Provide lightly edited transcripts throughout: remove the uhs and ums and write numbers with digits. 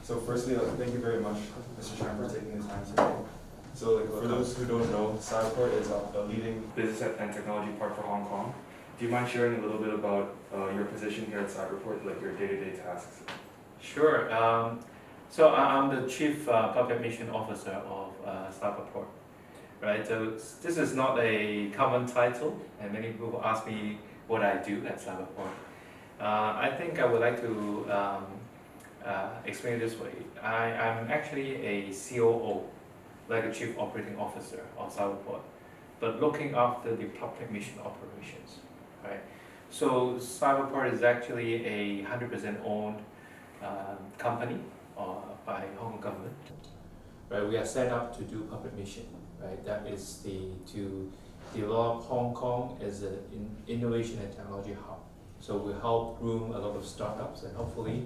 So firstly, thank you very much, Mr. Zheng, for taking the time today. So for those who don't know, Cyberport is a leading business and technology park for Hong Kong. Do you mind sharing a little bit about your position here at Cyberport, like your day-to-day tasks? Sure. So I'm the Chief Public Mission Officer of Cyberport. Right. So this is not a common title, and many people ask me what I do at Cyberport. I think I would like to explain it this way. I'm actually a COO, like a Chief Operating Officer of Cyberport, but looking after the public mission operations. Right. So Cyberport is actually a 100% owned company by Hong Kong government. Right. We are set up to do public mission. Right. That is to develop Hong Kong as an innovation and technology hub. So we help groom a lot of startups, and hopefully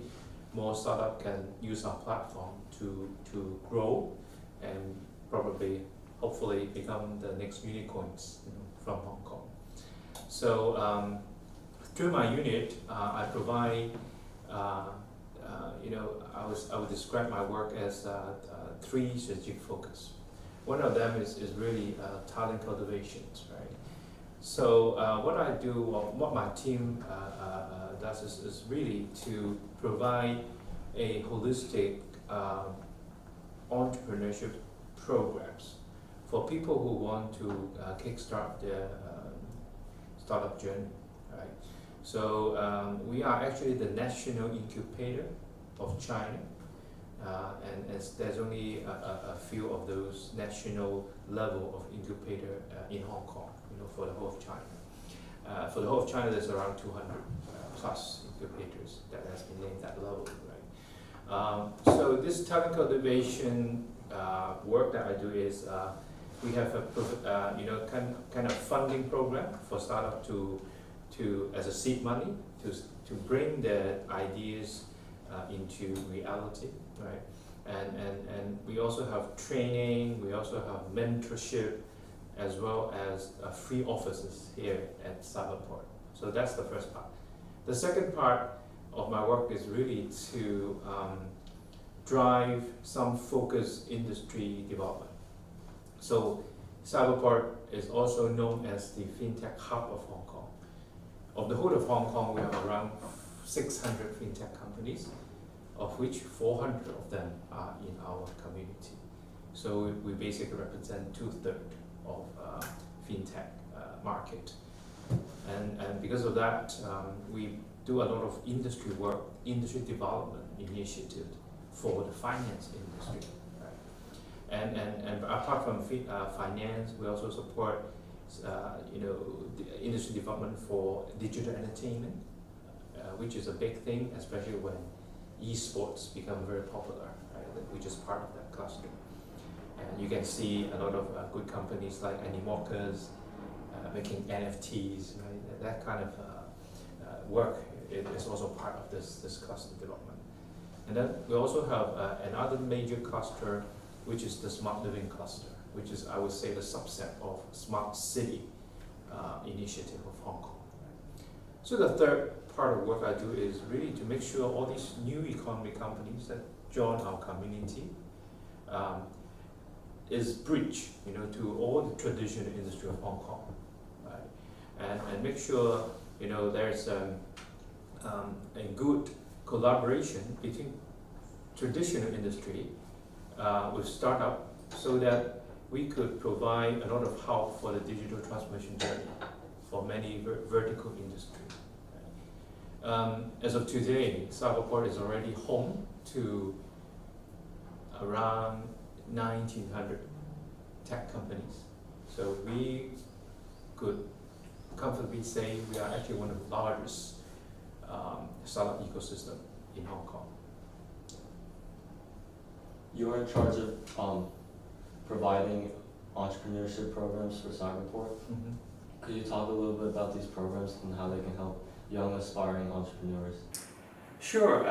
more startups can use our platform to grow and probably, hopefully, become the next unicorns, from Hong Kong. So through my unit, I provide, I would describe my work as three strategic focus. One of them is really talent cultivation, right? So what I do, what my team does is really to provide a holistic entrepreneurship programs for people who want to kickstart their startup journey, right? So we are actually the national incubator of China. And as there's only a few of those national level of incubator in Hong Kong, for the whole of China. For the whole of China, there's around 200 plus incubators that has been named that level, right? So this talent cultivation work that I do is we have a kind of funding program for startup to as a seed money to bring their ideas into reality. Right, and we also have training, we also have mentorship, as well as free offices here at Cyberport. So that's the first part. The second part of my work is really to drive some focused industry development. So Cyberport is also known as the FinTech hub of Hong Kong. Of the whole of Hong Kong, we have around 600 FinTech companies, of which 400 of them are in our community. So we basically represent 2/3 of FinTech market. And because of that, we do a lot of industry work, industry development initiative for the finance industry. Right? And apart from finance, we also support the industry development for digital entertainment, which is a big thing, especially when esports become very popular, right? Which is part of that cluster. And you can see a lot of good companies like Animalkers making NFTs, right? That kind of work is also part of this cluster development. And then we also have another major cluster, which is the smart living cluster, which is, I would say, the subset of smart city initiative of Hong Kong. Right? So the third part of work I do is really to make sure all these new economy companies that join our community is bridge, to all the traditional industry of Hong Kong, right? And make sure there's a good collaboration between traditional industry with startup, so that we could provide a lot of help for the digital transformation journey for many vertical industries. As of today, Cyberport is already home to around 1,900 tech companies. So we could comfortably say we are actually one of the largest startup ecosystem in Hong Kong. You are in charge of providing entrepreneurship programs for Cyberport. Mm-hmm. Could you talk a little bit about these programs and how they can help young aspiring entrepreneurs? Sure.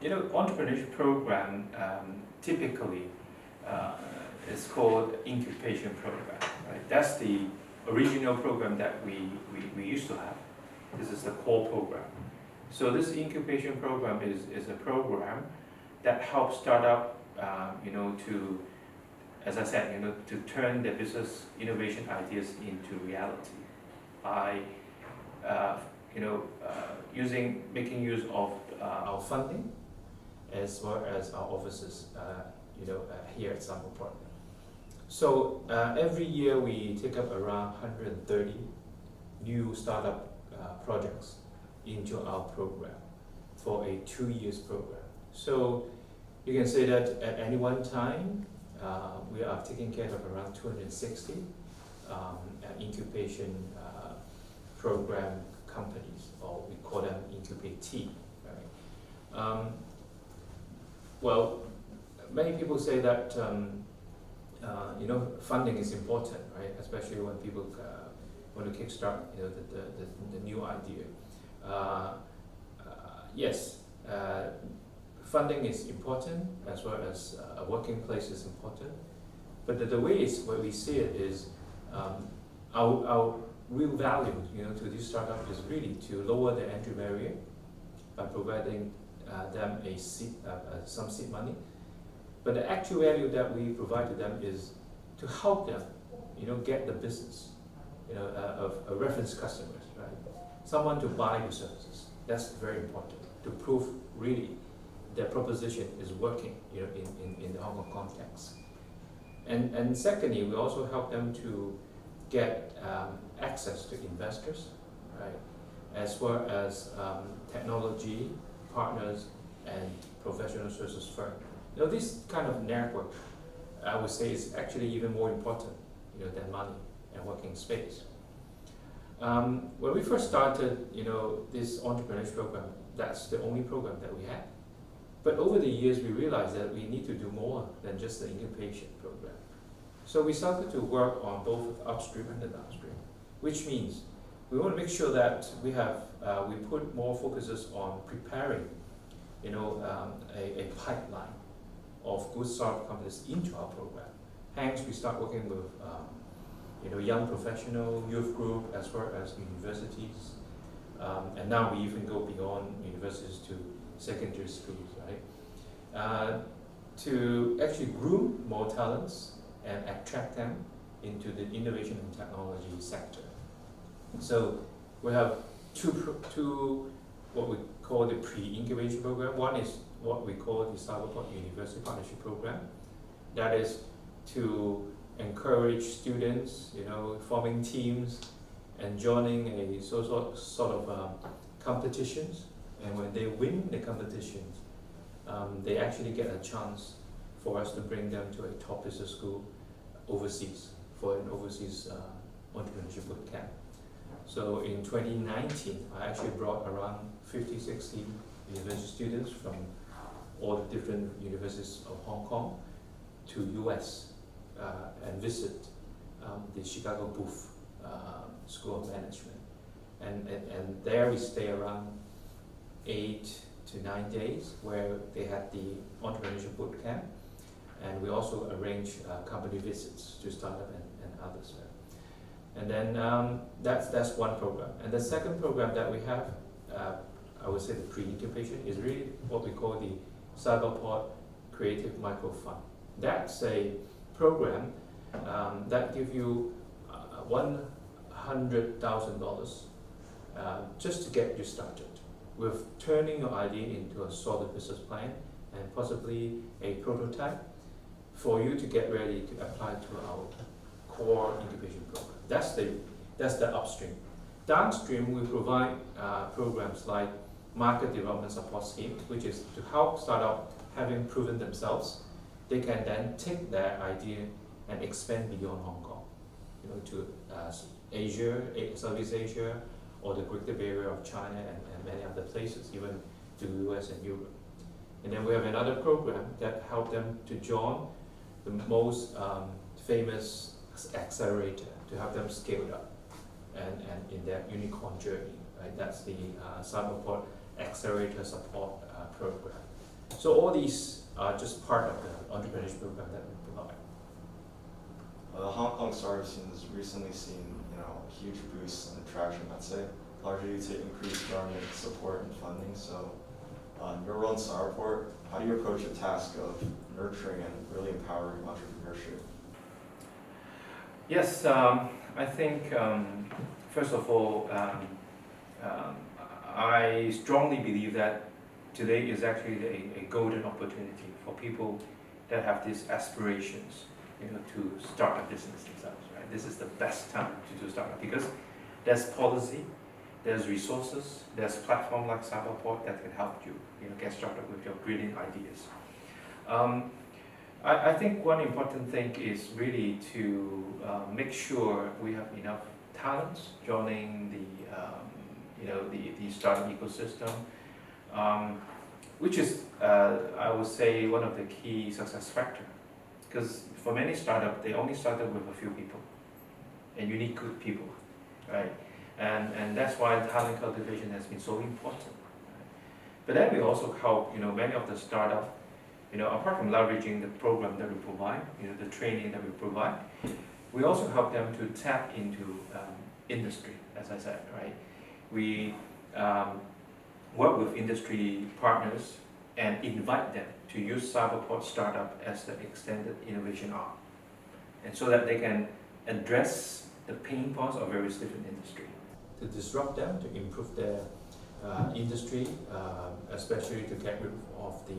Entrepreneurship program typically is called incubation program. Right? That's the original program that we used to have. This is the core program. So this incubation program is a program that help startup, to, as I said, to turn their business innovation ideas into reality by, making use of our funding as well as our offices, here at Cyberport. So every year we take up around 130 new startup projects into our program for a 2 years program. So you can say that at any one time, we are taking care of around 260 incubation program companies, or we call them incubate. Right? Well, many people say that funding is important, right? Especially when people want to kickstart the new idea. Yes, funding is important, as well as a working place is important. But the way we see it is our real value, to this startup is really to lower the entry barrier by providing them some seed money. But the actual value that we provide to them is to help them, get the business, of reference customers, right? Someone to buy your services. That's very important to prove really their proposition is working, in the Hong Kong context. And secondly, we also help them to get access to investors, right? As well as technology partners and professional services firm. This kind of network, I would say, is actually even more important, than money and working space. When we first started, this entrepreneurship program, that's the only program that we had. But over the years, we realized that we need to do more than just the incubation program. So we started to work on both upstream and the downstream, which means we want to make sure that we put more focuses on preparing, a pipeline of good startup companies into our program. Hence, we start working with, young professional, youth group, as well as universities. And now we even go beyond universities to secondary schools, right? To actually groom more talents and attract them into the innovation and technology sector. So we have two what we call the pre-incubation program. One is what we call the Cyberport University Partnership Program. That is to encourage students, forming teams and joining a sort of competitions. And when they win the competitions, they actually get a chance for us to bring them to a top business school overseas for an overseas entrepreneurship boot camp. So in 2019, I actually brought around 50, 60 university students from all the different universities of Hong Kong to US and visit the Chicago Booth School of Management. And there we stay around 8 to 9 days where they had the entrepreneurship boot camp. And we also arrange company visits to startup and others. And then that's one program. And the second program that we have, I would say the pre-incubation, is really what we call the Cyberport Creative Micro Fund. That's a program that gives you $100,000 just to get you started with turning your idea into a solid business plan and possibly a prototype for you to get ready to apply to our core incubation program. That's the upstream. Downstream, we provide programs like market development support scheme, which is to help startup having proven themselves. They can then take their idea and expand beyond Hong Kong, to Asia, Southeast Asia, or the Greater Bay Area of China and many other places, even to the US and Europe. And then we have another program that helps them to join the most famous accelerator to help them scale up and in their unicorn journey, right? That's the Cyberport Accelerator Support Program. So all these are just part of the entrepreneurship program that we provide. The Hong Kong startup scene has recently seen, a huge boost in traction, I'd say, largely due to increased government support and funding. So, your role in Cyberport, how do you approach the task of nurturing and really empowering entrepreneurship? Yes, I think first of all, I strongly believe that today is actually a golden opportunity for people that have these aspirations, to start a business themselves. Right? This is the best time to do startup because there's policy, there's resources, there's platform like Cyberport that can help you, get started with your brilliant ideas. I think one important thing is really to make sure we have enough talents joining the startup ecosystem, which is, I would say, one of the key success factors. Because for many startups, they only started with a few people, and you need good people, right? And that's why talent cultivation has been so important. Right? But then we also help, many of the startups, apart from leveraging the program that we provide, the training that we provide, we also help them to tap into industry, as I said, right? We work with industry partners and invite them to use Cyberport Startup as the extended innovation arm, and so that they can address the pain points of various different industries. To disrupt them, to improve their industry, especially to get rid of the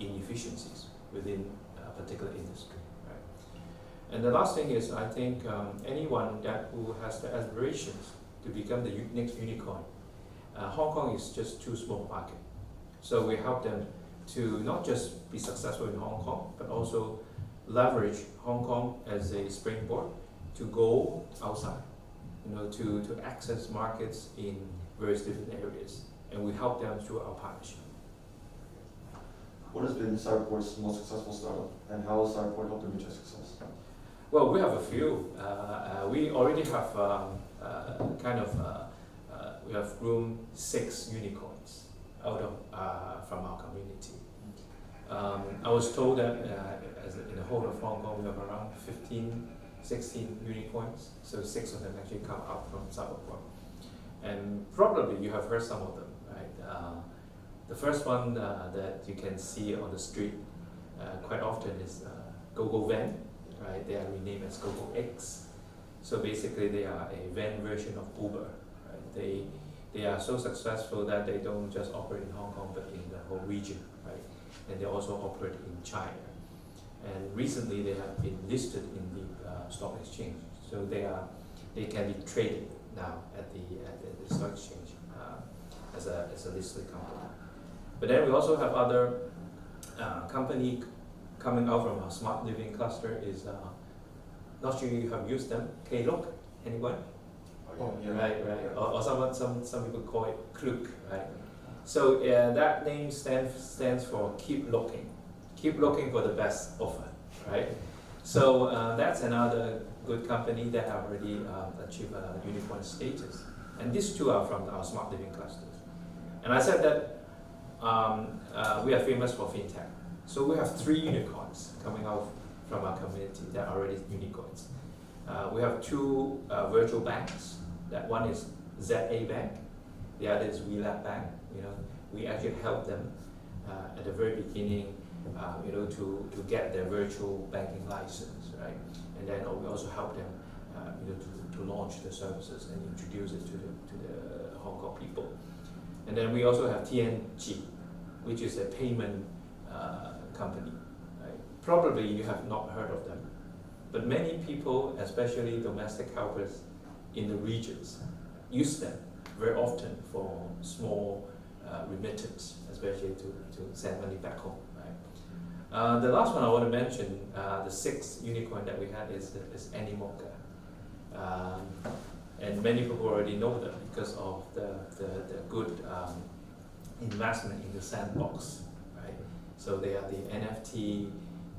inefficiencies within a particular industry. Right? And the last thing is, I think anyone who has the aspirations to become the next unicorn, Hong Kong is just too small market. So we help them to not just be successful in Hong Kong, but also leverage Hong Kong as a springboard to go outside, to access markets in various different areas. And we help them through our partnership. What has been Cyberport's most successful startup, and how has Cyberport helped them reach their success? Well, we have a few. We already have we have groomed 6 unicorns out of from our community. I was told that in the whole of Hong Kong we have around 16 unicorns, so 6 of them actually come out from Cyberport. And probably you have heard some of them, right? The first one that you can see on the street quite often is GoGo Van, right? They are renamed as GoGo X. So basically they are a van version of Uber. Right? They are so successful that they don't just operate in Hong Kong but in the whole region, right? And they also operate in China. And recently they have been listed in the stock exchange, so they can be traded now at the stock exchange as a listed company. But then we also have other company coming out from our smart living cluster is not sure you have used them. Klook, anyone? Oh, yeah. Right. Or some people call it Klook, right? So that name stands for keep looking for the best offer, right? So that's another good company that have already achieved unicorn status, and these 2 are from our smart living clusters. And I said that we are famous for fintech, so we have 3 unicorns coming out from our community that are already unicorns. We have 2 virtual banks. That one is ZA Bank, the other is WeLab Bank. We actually help them at the very beginning, to get their virtual banking license, right? And then we also help them, to launch the services and introduce it to the Hong Kong people. And then we also have TNG, which is a payment company. Right? Probably you have not heard of them, but many people, especially domestic helpers in the regions, use them very often for small remittance, especially to send money back home. Right? The last one I want to mention, the 6th unicorn that we had is Animoca. And many people already know them because of the good investment in the sandbox. Right? So they are the NFT,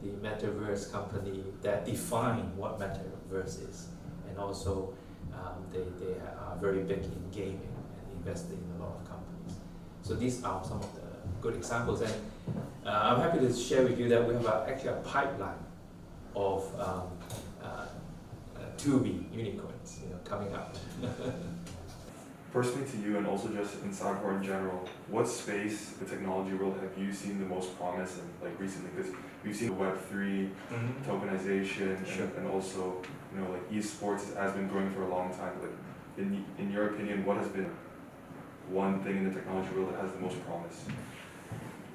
the metaverse company that define what metaverse is, and also they are very big in gaming and invested in a lot of companies. So these are some of the good examples, and I'm happy to share with you that we have actually a pipeline of to-be unicorns coming up. Personally to you and also just in Cyberport in general, what space, the technology world, have you seen the most promise in, like recently? Because we've seen Web3, tokenization, Sure. and also, you know, like esports has been growing for a long time. Like, in your opinion, what has been one thing in the technology world that has the most promise?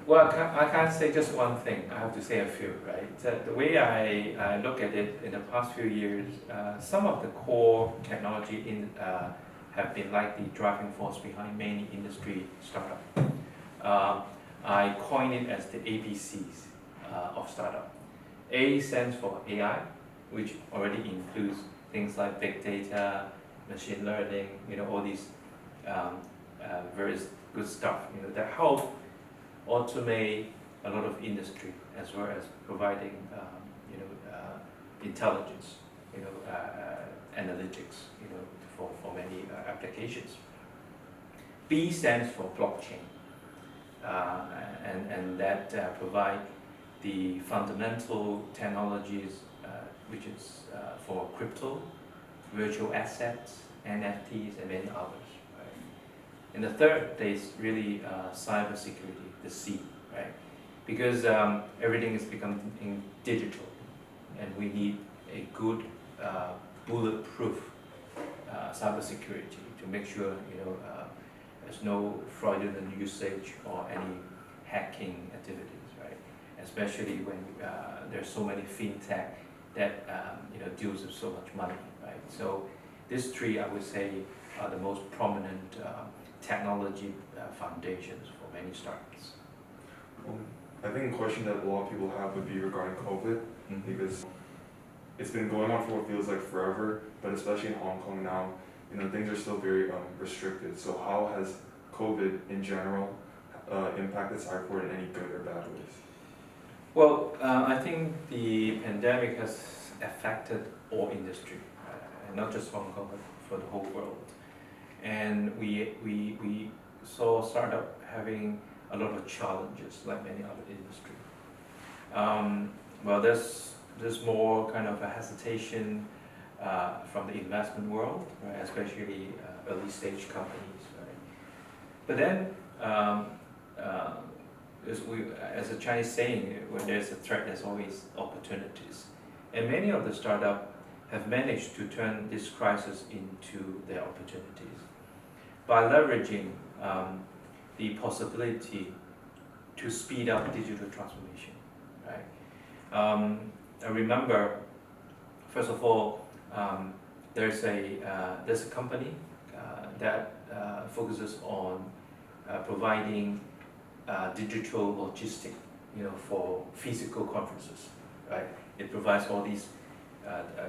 Well, I can't say just one thing. I have to say a few, right? So the way I look at it in the past few years, some of the core technology have been like the driving force behind many industry startup. I coin it as the ABCs of startup. A stands for AI, which already includes things like big data, machine learning, you know, all these very good stuff, you know, that help automate a lot of industry as well as providing, intelligence, analytics, for many applications. B stands for blockchain, and that provide the fundamental technologies, which is for crypto, virtual assets, NFTs, and many others. Right? And the third is really cybersecurity, the C, right? Because everything is becoming digital, and we need a good bulletproof cybersecurity to make sure there's no fraudulent usage or any hacking activities, right? Especially when there's so many fintech that deals with so much money, right? So these three, I would say, are the most prominent technology foundations for many startups. I think a question that a lot of people have would be regarding COVID, because it's been going on for what feels like forever, but especially in Hong Kong now, things are still very restricted. So how has COVID in general impacted Cyberport in any good or bad ways? Well, I think the pandemic has affected all industry, not just Hong Kong, but for the whole world. And we saw startup having a lot of challenges like many other industry. Well, there's more kind of a hesitation from the investment world, right? Especially early stage companies, right? But then, as a Chinese saying, when there's a threat, there's always opportunities. And many of the startups have managed to turn this crisis into their opportunities by leveraging the possibility to speed up digital transformation, right? I remember, first of all, there's a company that focuses on providing digital logistics, for physical conferences, right? It provides all these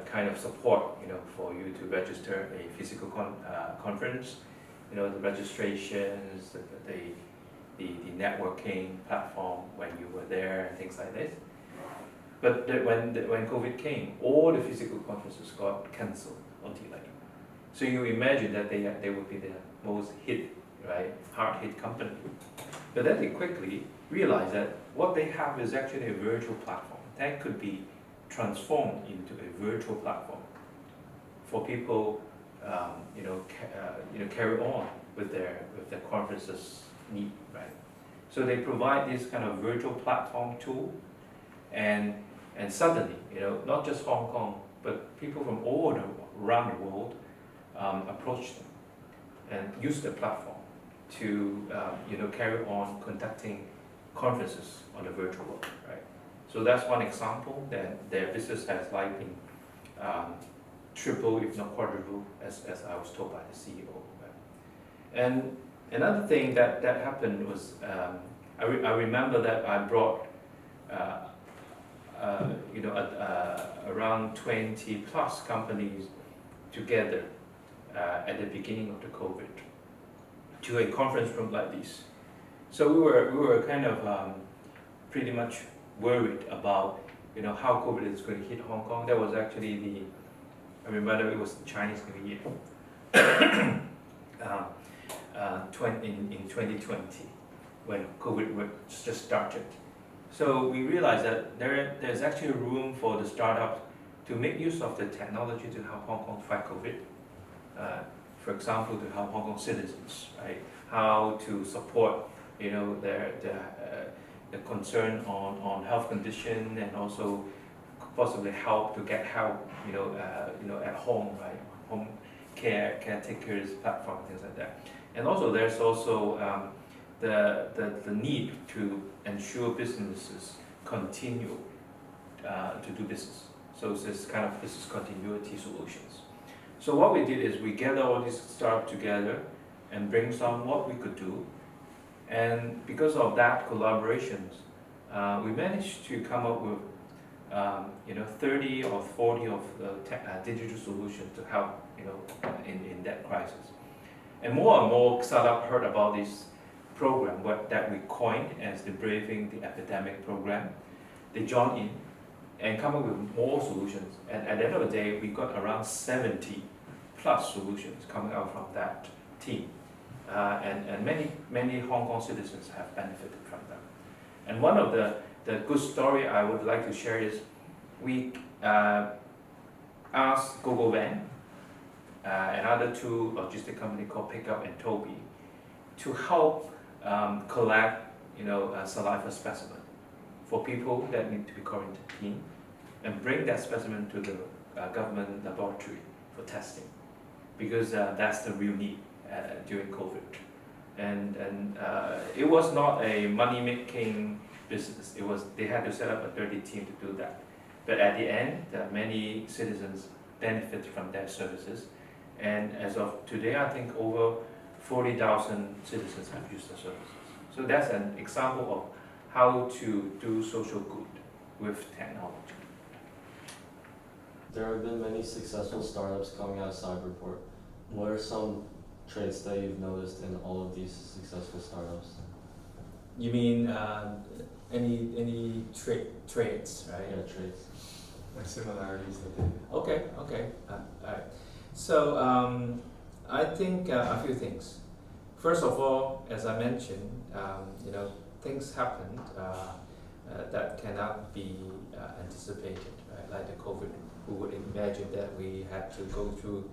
kind of support, for you to register a physical conference, the registrations, the networking platform when you were there, and things like this. But when COVID came, all the physical conferences got cancelled or delayed. So you imagine that they would be the most hit, right, hard hit company. But then they quickly realized that what they have is actually a virtual platform that could be transformed into a virtual platform for people, carry on with their conferences need, right? So they provide this kind of virtual platform tool, and suddenly, not just Hong Kong, but people from all around the world approach them and use the platform to carry on conducting conferences on the virtual world, right? So that's one example that their business has been triple, if not quadruple, as I was told by the CEO. Right? And another thing that happened was I remember that I brought around 20 plus companies together at the beginning of the COVID to a conference room like this. So we were kind of pretty much worried about how COVID is going to hit Hong Kong. That was actually I remember it was Chinese New Year in 2020 when COVID just started. So we realized that there's actually room for the startups to make use of the technology to help Hong Kong fight COVID. for example, to help Hong Kong citizens, right? How to support, their concern on health condition, and also possibly help to get help, at home, right? Home caretakers platform, things like that. And also there's also the need to ensure businesses continue to do business. So it's this kind of business continuity solutions. So what we did is we gather all these startups together and brainstorm what we could do. And because of that collaborations, we managed to come up with 30 or 40 of the digital solutions to help in that crisis. And more startups heard about this program that we coined as the Braving the Epidemic program. They joined in and come up with more solutions. And at the end of the day, we got around 70 plus solutions coming out from that team. And many Hong Kong citizens have benefited from them. And one of the good story I would like to share is we asked GoGoVan, another two logistic company called Pickup and Toby, to help collect saliva specimen for people that need to be quarantined, and bring that specimen to the government laboratory for testing, because that's the real need during COVID. And it was not a money-making business. They had to set up a dirty team to do that. But at the end, many citizens benefit from their services. And as of today, I think over 40,000 citizens have used the services. So that's an example of how to do social good with technology. There have been many successful startups coming out of Cyberport. What are some traits that you've noticed in all of these successful startups? You mean any traits, right? Yeah, traits. Like similarities that they. Okay. Alright. So I think a few things. First of all, as I mentioned, things happened that cannot be anticipated, right? Like the COVID. Who would imagine that we had to go through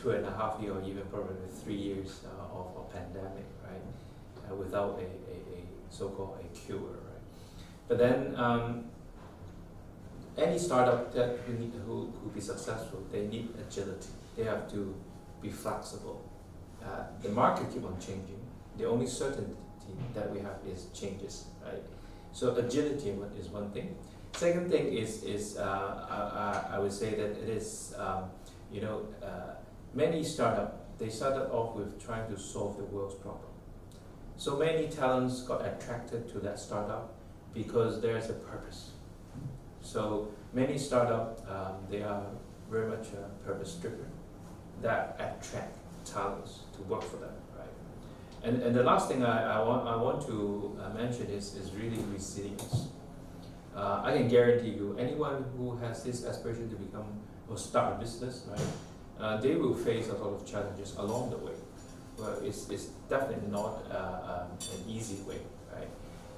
2.5 years or even probably 3 years of a pandemic, right? Without a so-called a cure, right? But then any startup that who be successful, they need agility. They have to be flexible. The market keep on changing. The only certainty that we have is changes, right? So agility is one thing. Second thing is I would say that it is many startups, they started off with trying to solve the world's problem. So many talents got attracted to that startup because there's a purpose. So many startups, they are very much purpose driven that attract talents to work for them, right? And the last thing I want to mention is really resilience. I can guarantee you, anyone who has this aspiration to become or start a business, right, they will face a lot of challenges along the way. Well, it's definitely not an easy way, right?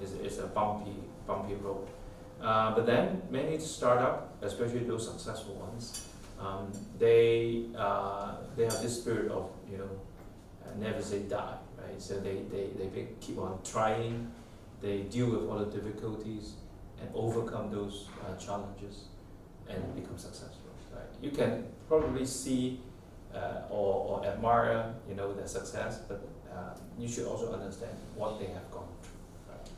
It's a bumpy road. But then many startups, especially those successful ones, they have this spirit of never say die, right? So they keep on trying, they deal with all the difficulties and overcome those challenges and become successful, right? You can probably see or admire their success, but you should also understand what they have gone through, right?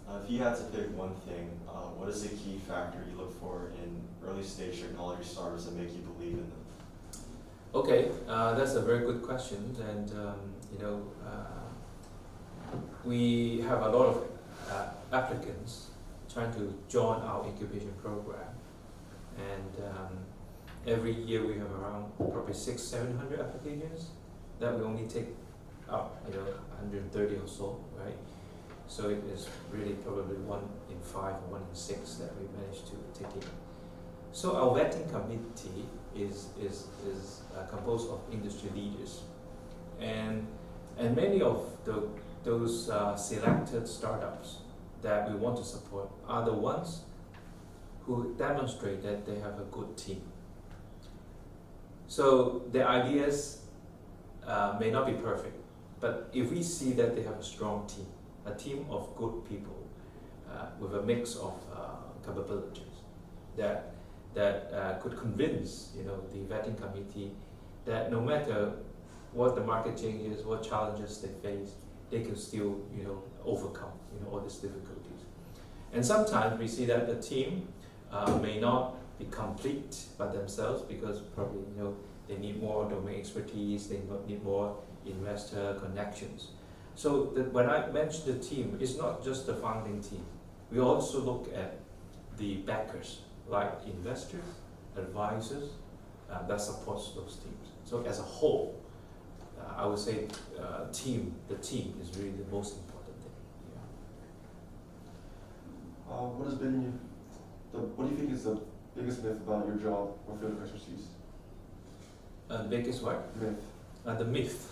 Yeah. If you had to pick one thing, what is the key factor you look for in early stage technology startups that make you believe in them? Okay, that's a very good question, and we have a lot of applicants trying to join our incubation program, and every year we have around probably 600-700 applications that we only take up 130 or so, right? So it is really probably 1 in 5 or 1 in 6 that we managed to take in. So our vetting committee is composed of industry leaders, and many of those selected startups that we want to support are the ones who demonstrate that they have a good team. So the ideas may not be perfect, but if we see that they have a strong team, a team of good people with a mix of capabilities that could convince the vetting committee that no matter what the market changes, what challenges they face, they can still overcome all these difficulties. And sometimes we see that the team may not be complete by themselves because probably they need more domain expertise, they need more investor connections. So when I mention the team, it's not just the founding team. We also look at the backers, like investors, advisors, that supports those teams. So as a whole, I would say the team is really the most important thing. Yeah. What do you think is the biggest myth about your job or field of expertise? The biggest what? Myth. The myth.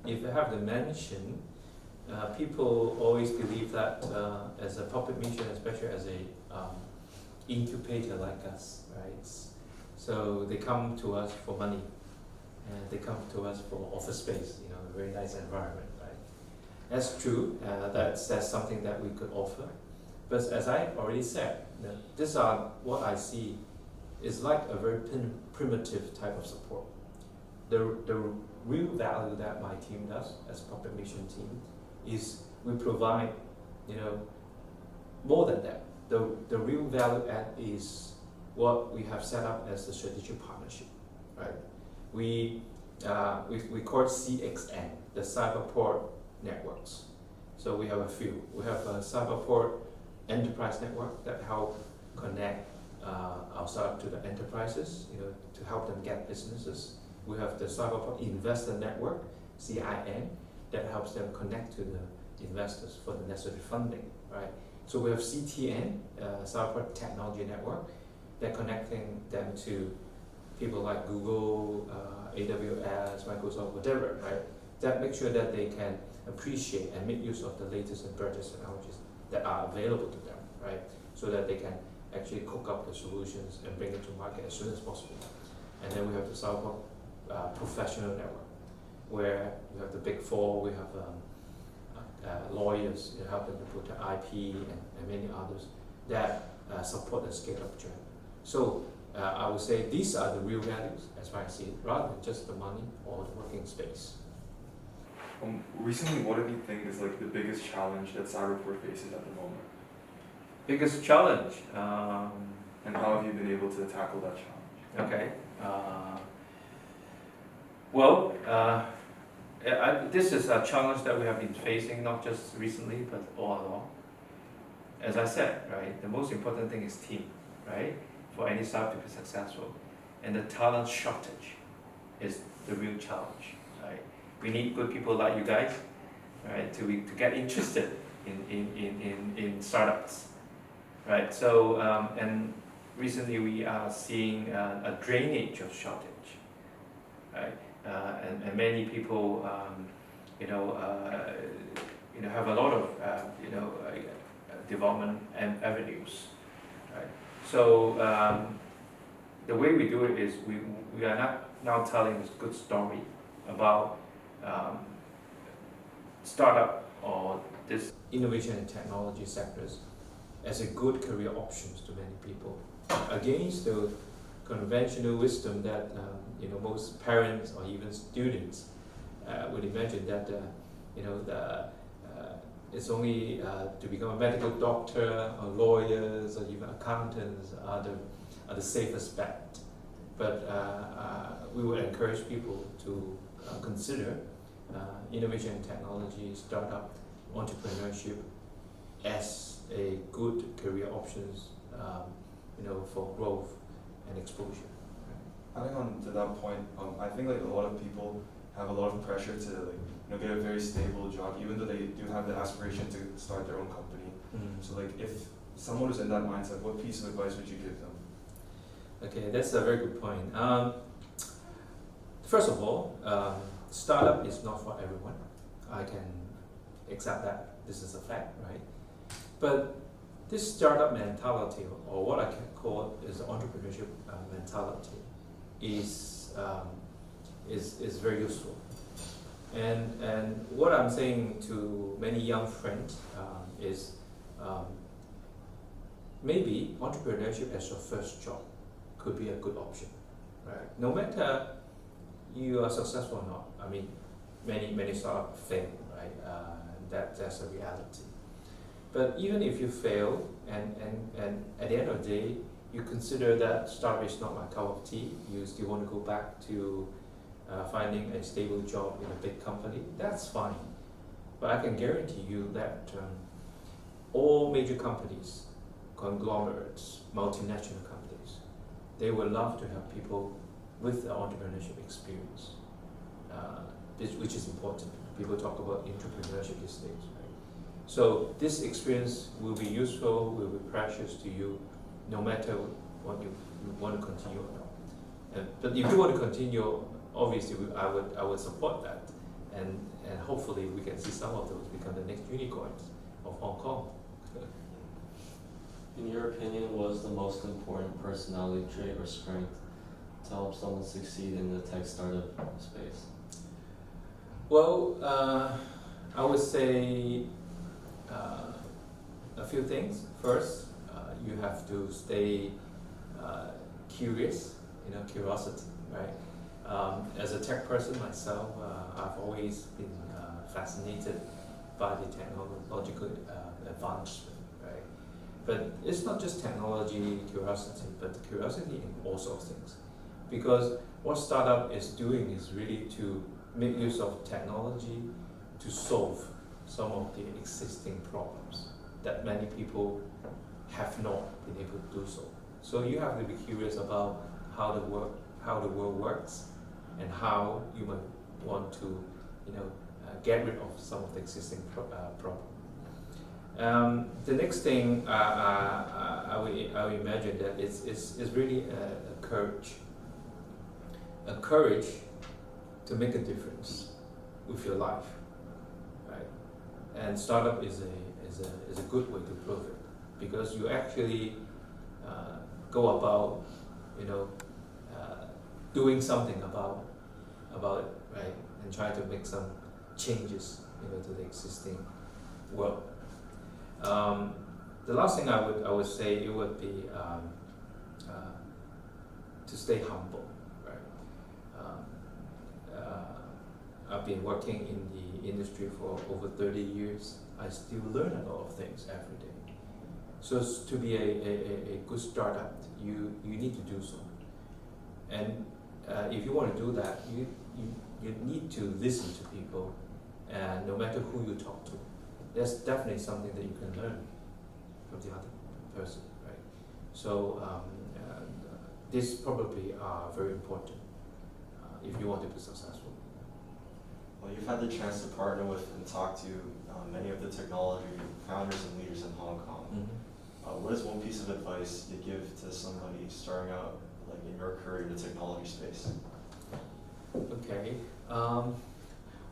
If I have to mention, people always believe that as a public mission, especially as a incubator like us, right? So they come to us for money, and they come to us for office space, a very nice environment, right? That's true. That's something that we could offer. But as I already said, these are what I see is like a very primitive type of support. The real value that my team does as a public mission team is we provide, more than that. The real value add is what we have set up as the strategic partnership, right? We call it CXN, the Cyberport networks. So we have a few. We have a Cyberport enterprise network that help connect our startup to the enterprises, to help them get businesses. We have the Cyberport investor network, CIN, that helps them connect to the investors for the necessary funding, right? So we have CTN, Cyberport Technology Network, that connecting them to people like Google, AWS, Microsoft, whatever, right? That makes sure that they can appreciate and make use of the latest and greatest technologies that are available to them, right? So that they can actually cook up the solutions and bring it to market as soon as possible. And then we have the Cyberport Professional Network, where we have the Big Four, we have lawyers helping to put the IP and many others that support the scale-up journey. So I would say these are the real values as far as I see it, rather than just the money or the working space. Recently, what do you think is like the biggest challenge that Cyberport faces at the moment? Biggest challenge? And how have you been able to tackle that challenge? Okay. This is a challenge that we have been facing not just recently but all along. As I said, right, the most important thing is team, right, for any startup to be successful, and the talent shortage is the real challenge, right? We need good people like you guys, right, to get interested in startups, right? So and recently we are seeing a drainage of shortage, right? And many people, have a lot of, development and avenues, right? So the way we do it is we are not now telling this good story about startup or this innovation and technology sectors as a good career options to many people, against the conventional wisdom that most parents or even students would imagine that it's only to become a medical doctor or lawyers or even accountants are the safest bet. But we would encourage people to consider innovation and technology, startup, entrepreneurship as a good career options, for growth and exposure. Adding on to that point, I think like a lot of people have a lot of pressure to get a very stable job, even though they do have the aspiration to start their own company. So like if someone is in that mindset, what piece of advice would you give them? Okay, that's a very good point. First of all, startup is not for everyone. I can accept that. This is a fact, right? But this startup mentality, or what I can call is entrepreneurship mentality, is very useful. And what I'm saying to many young friends is maybe entrepreneurship as your first job could be a good option, right? No matter you are successful or not. I mean, many startups fail, right? That's a reality. But even if you fail, and at the end of the day, you consider that startup is not my cup of tea, you still want to go back to finding a stable job in a big company, that's fine. But I can guarantee you that all major companies, conglomerates, multinational companies, they would love to have people with the entrepreneurship experience, which is important. People talk about entrepreneurship these days, right? So this experience will be useful, will be precious to you, no matter what you want to continue or not. But if you want to continue, obviously I would support that, and hopefully we can see some of those become the next unicorns of Hong Kong. In your opinion, what is the most important personality trait or strength to help someone succeed in the tech startup space? Well, I would say a few things. First, you have to stay curious, curiosity, right? As a tech person myself, I've always been fascinated by the technological advancement, right? But it's not just technology curiosity, but curiosity in all sorts of things. Because what startup is doing is really to make use of technology to solve some of the existing problems that many people have not been able to do so. So you have to be curious about how the world works, and how you might want to, get rid of some of the existing problems. The next thing I would imagine that it's really a courage to make a difference with your life, right? And startup is a good way to prove it, because you actually go about, doing something about it, right? And try to make some changes, to the existing world. The last thing I would say, it would be to stay humble, right? I've been working in the industry for over 30 years. I still learn a lot of things every day. So to be a good startup, you need to do so. And if you want to do that, you need to listen to people, and no matter who you talk to, there's definitely something that you can learn from the other person, right? So these probably are very important if you want to be successful. Well, you've had the chance to partner with and talk to many of the technology founders and leaders in Hong Kong. Mm-hmm. What is one piece of advice you give to somebody starting out, like in your career in the technology space? Okay.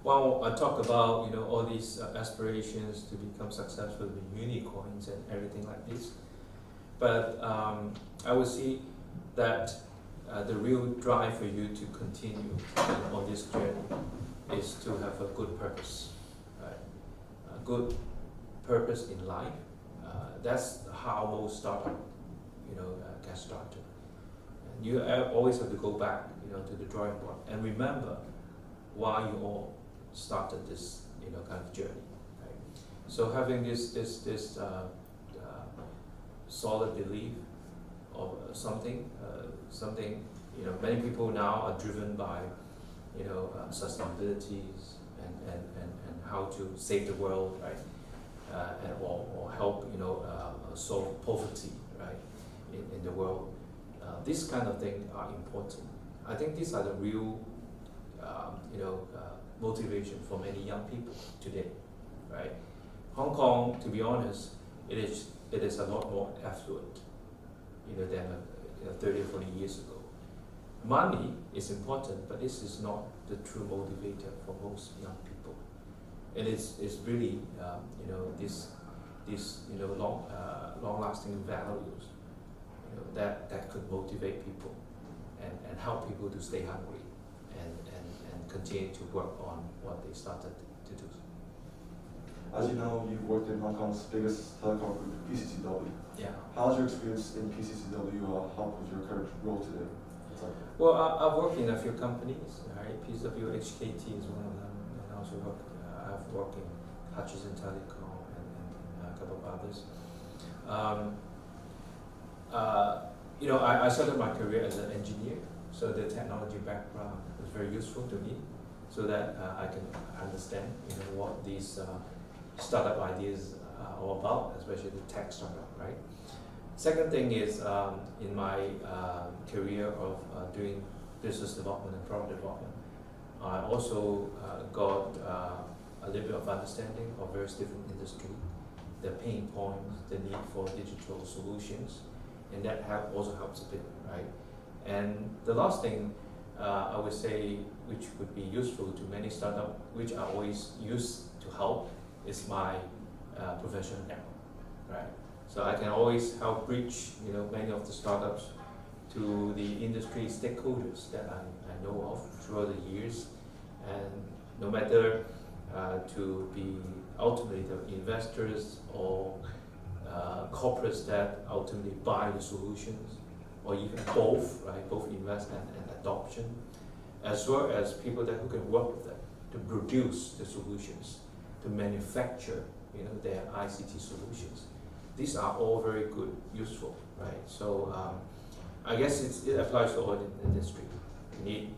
Well, I talk about all these aspirations to become successful with unicorns and everything like this, but I would see that the real drive for you to continue on this journey is to have a good purpose, right? A good purpose in life. That's how most startup, get started. And you always have to go back, to the drawing board and remember why you all started this, kind of journey. Right? So having this solid belief of something, many people now are driven by, sustainabilities and how to save the world, right? Or help, solve poverty, right, in the world. These kind of things are important. I think these are the real, motivation for many young people today, right? Hong Kong, to be honest, it is a lot more affluent, than 30 or 40 years ago. Money is important, but this is not the true motivator for most young people. And it's really, these long-lasting values, that could motivate people and help people to stay hungry and continue to work on what they started to do. As you know, you've worked in Hong Kong's biggest telecom group, PCCW. Yeah. How's your experience in PCCW help with your current role today? Well, I've worked in a few companies, right? PCW, HKT is one of them, and also I've worked in Hutchison Telecom and a couple of others. I started my career as an engineer, so the technology background was very useful to me, so that I can understand, what these startup ideas are all about, especially the tech startup, right? Second thing is, in my career of doing business development and product development, I also got a little bit of understanding of various different industries, the pain points, the need for digital solutions, and that also helps a bit, right? And the last thing I would say, which would be useful to many startups, which I always use to help, is my professional network, right? So I can always help bridge, many of the startups to the industry stakeholders that I know of throughout the years, and no matter to be ultimately the investors or corporates that ultimately buy the solutions, or even both, right? Both investment and adoption, as well as people who can work with them to produce the solutions, to manufacture, their ICT solutions. These are all very good, useful, right? So I guess it applies to all the industry. You need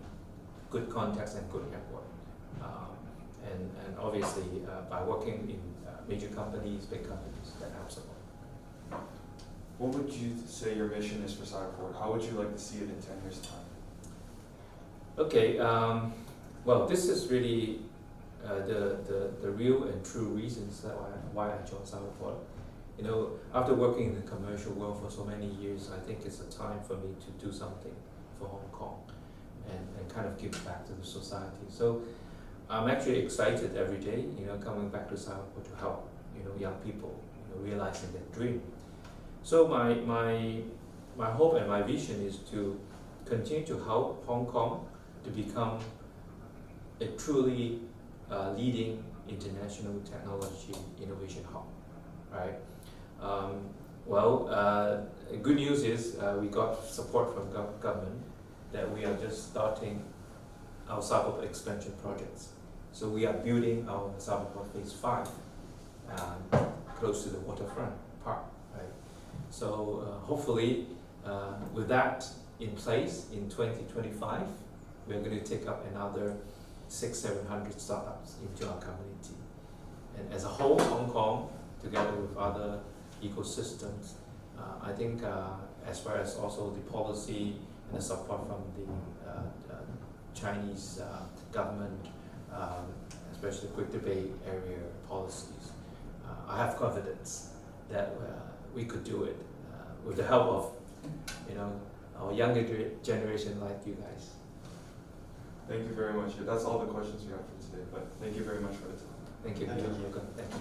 good contacts and good network. And obviously, by working in major companies, big companies, that helps a lot. What would you say your mission is for Cyberport? How would you like to see it in 10 years' time? Okay, well, this is really the real and true reasons why I joined Cyberport. After working in the commercial world for so many years, I think it's a time for me to do something for Hong Kong and kind of give back to the society. So I'm actually excited every day, coming back to Cyberport to help, young people, realizing their dream. So my hope and my vision is to continue to help Hong Kong to become a truly leading international technology innovation hub, right? Good news is we got support from government that we are just starting our Cyberport expansion projects. So we are building our Cyberport Phase 5 close to the waterfront park, right? So hopefully with that in place in 2025, we're going to take up another 600-700 startups into our community. And as a whole, Hong Kong, together with other ecosystems, I think as far as also the policy and the support from the Chinese government, especially Greater Bay Area policies, I have confidence that we could do it with the help of, our younger generation like you guys. Thank you very much. That's all the questions we have for today, but thank you very much for the time. Thank you. Thank you. You're welcome. Thank you.